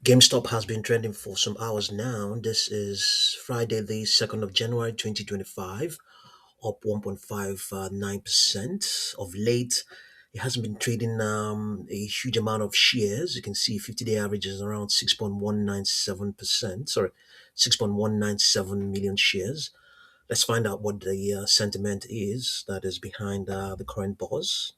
GameStop has been trending for some hours now. This is Friday, the 2nd of January 2025, up 1.59%. Of late, it hasn't been trading a huge amount of shares. You can see 50-day average is around 6.197%. Sorry, 6.197 million shares. Let's find out what the sentiment is that is behind the current pause.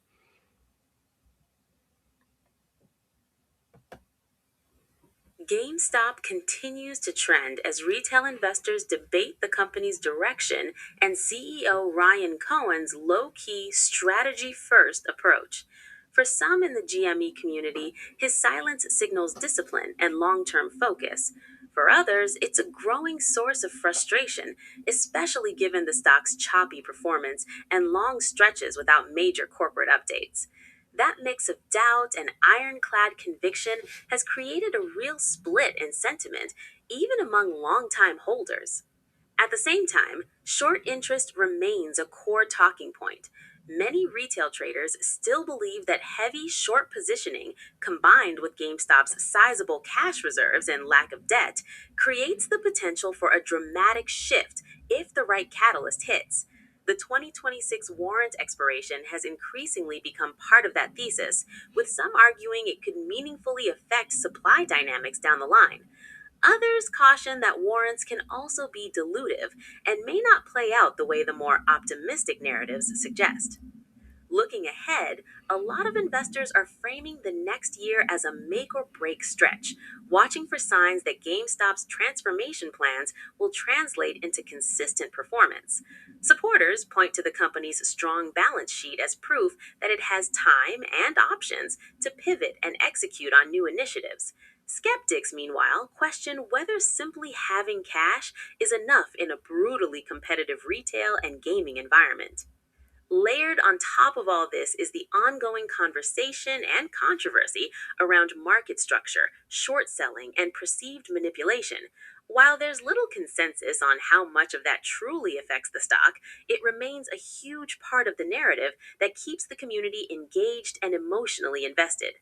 GameStop continues to trend as retail investors debate the company's direction and CEO Ryan Cohen's low key, strategy first approach. For some in the GME community, his silence signals discipline and long term focus. For others, it's a growing source of frustration, especially given the stock's choppy performance and long stretches without major corporate updates. That mix of doubt and ironclad conviction has created a real split in sentiment, even among longtime holders. At the same time, short interest remains a core talking point. Many retail traders still believe that heavy short positioning, combined with GameStop's sizable cash reserves and lack of debt, creates the potential for a dramatic shift if the right catalyst hits. The 2026 warrant expiration has increasingly become part of that thesis, with some arguing it could meaningfully affect supply dynamics down the line. Others caution that warrants can also be dilutive and may not play out the way the more optimistic narratives suggest. Looking ahead, a lot of investors are framing the next year as a make or break stretch, watching for signs that GameStop's transformation plans will translate into consistent performance. Supporters point to the company's strong balance sheet as proof that it has time and options to pivot and execute on new initiatives. Skeptics, meanwhile, question whether simply having cash is enough in a brutally competitive retail and gaming environment. Layered on top of all this is the ongoing conversation and controversy around market structure, short selling, and perceived manipulation. While there's little consensus on how much of that truly affects the stock, it remains a huge part of the narrative that keeps the community engaged and emotionally invested.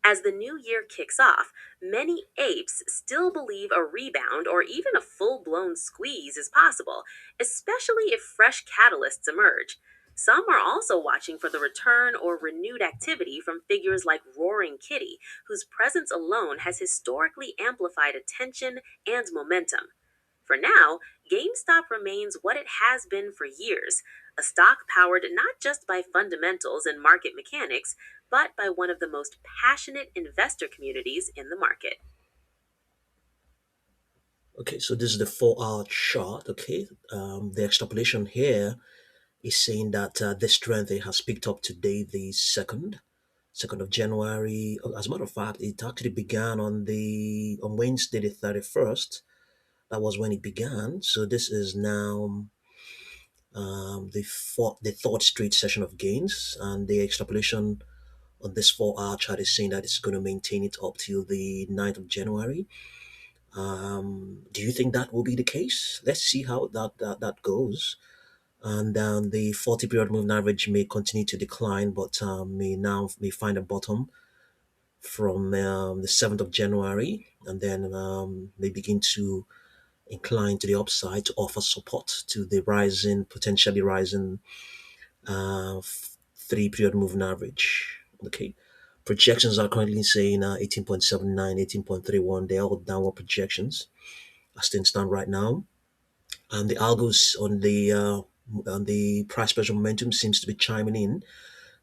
As the new year kicks off, many apes still believe a rebound or even a full blown squeeze is possible, especially if fresh catalysts emerge. Some are also watching for the return or renewed activity from figures like Roaring Kitty, whose presence alone has historically amplified attention and momentum. For now, GameStop remains what it has been for years, a stock powered not just by fundamentals and market mechanics, but by one of the most passionate investor communities in the market. Okay, so this is the 4 hour chart. Okay, the extrapolation here is saying that this trend has picked up today, the second of January. As a matter of fact, it actually began on Wednesday, the 31st. That was when it began. So this is now the third straight session of gains, and the extrapolation on this 4 hour chart is saying that it's going to maintain it up till the 9th of January. Do you think that will be the case? Let's see how that goes. And the 40 period moving average may continue to decline, but may find a bottom from the 7th of January, and then they begin to incline to the upside to offer support to the potentially rising 3 period moving average. Okay. Projections are currently saying 18.79, 18.31. They're all downward projections as things stand right now. And the algos on the price pressure momentum seems to be chiming in,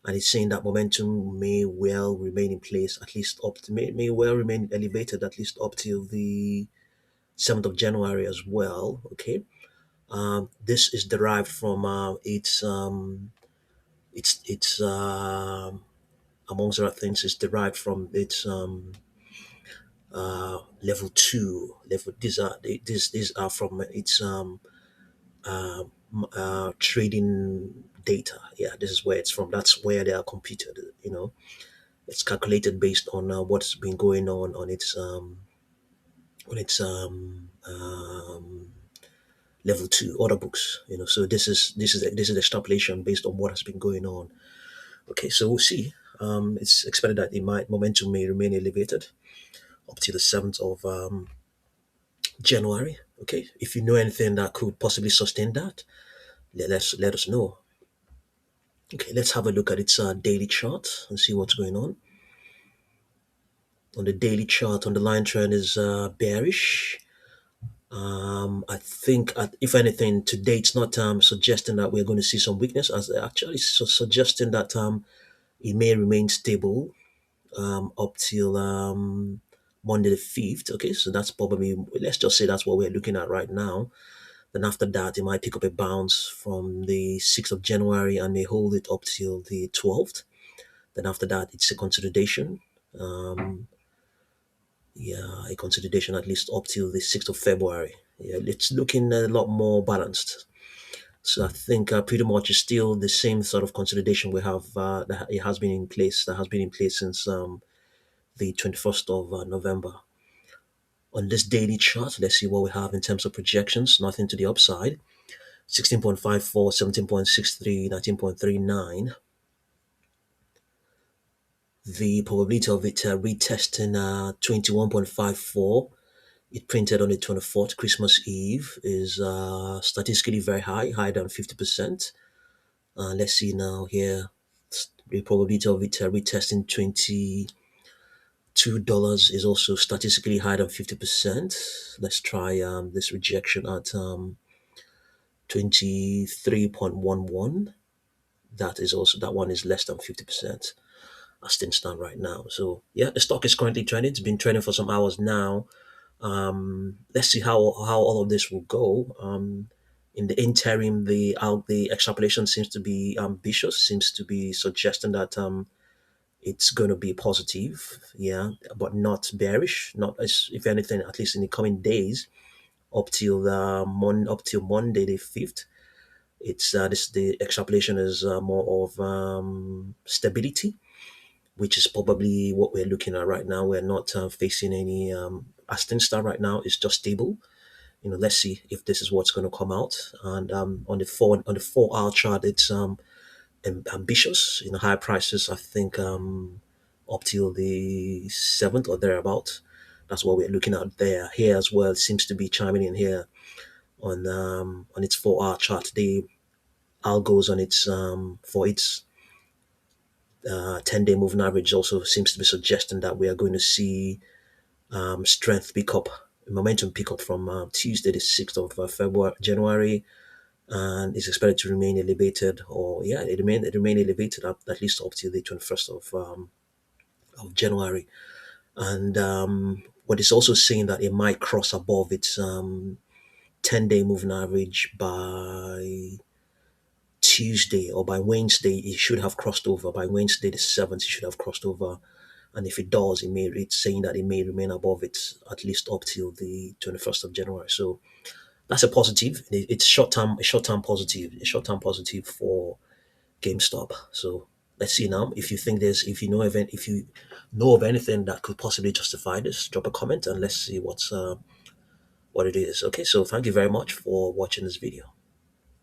and it's saying that momentum may well remain in place at least may well remain elevated at least up till the 7th of January as well. Okay, this is derived from it's amongst other things, is derived from its level two level. These are from its trading data. Yeah, this is where it's from. That's where they are computed. It's calculated based on what's been going on its level two order books. So this is extrapolation based on what has been going on. Okay, so we'll see. It's expected that momentum may remain elevated. up to the 7th of January. Okay, if you know anything that could possibly sustain that, let us know. Okay, let's have a look at its daily chart and see what's going on. On the daily chart, on the line trend is bearish. I think, if anything, today it's not suggesting that we're going to see some weakness, as actually suggesting that it may remain stable up till Monday the 5th. Okay, so that's probably, let's just say that's what we're looking at right now. Then after that, it might pick up a bounce from the 6th of January and may hold it up till the 12th. Then after that, it's a consolidation. Um, yeah, a consolidation at least up till the 6th of February. Yeah, it's looking a lot more balanced. So I think pretty much it's still the same sort of consolidation we have that it has been in place, that has been in place since the 21st of November. On this daily chart, let's see what we have in terms of projections. Nothing to the upside. 16.54, 17.63, 19.39. The probability of it retesting 21.54, it printed on the 24th, Christmas Eve, is statistically very high, higher than 50%. Let's see now here. The probability of it retesting $22 is also statistically higher than 50%. Let's try this rejection at 23.11. That one is less than 50% as things stand right now. So yeah, the stock is currently trending. It's been trending for some hours now. Let's see how all of this will go. In the interim, the extrapolation seems to be ambitious. Seems to be suggesting that it's going to be positive, yeah, but not bearish. Not as, if anything, at least in the coming days, up till Monday the 5th. It's this the extrapolation is more of stability, which is probably what we're looking at right now. We're not facing any as things stand right now. It's just stable. Let's see if this is what's going to come out. And on the 4 hour chart, it's ambitious. Higher prices. I think up till the 7th or thereabout. That's what we're looking at there. Here as well, it seems to be chiming in here on its 4 hour chart. The algos on its for its 10-day moving average also seems to be suggesting that we are going to see strength pick up, momentum pick up from Tuesday, the 6th of January, and is expected to remain elevated, or yeah, it remain elevated at least up to the 21st of January. And what is also saying that it might cross above its 10-day moving average by Tuesday or by Wednesday. It should have crossed over by Wednesday the 7th. It should have crossed over, and if it does, it's saying that it may remain above it at least up till the 21st of January. So that's a positive. It's short term positive, a short term positive for GameStop. So let's see now. If you know of anything that could possibly justify this, drop a comment and let's see what it is. Okay, so thank you very much for watching this video.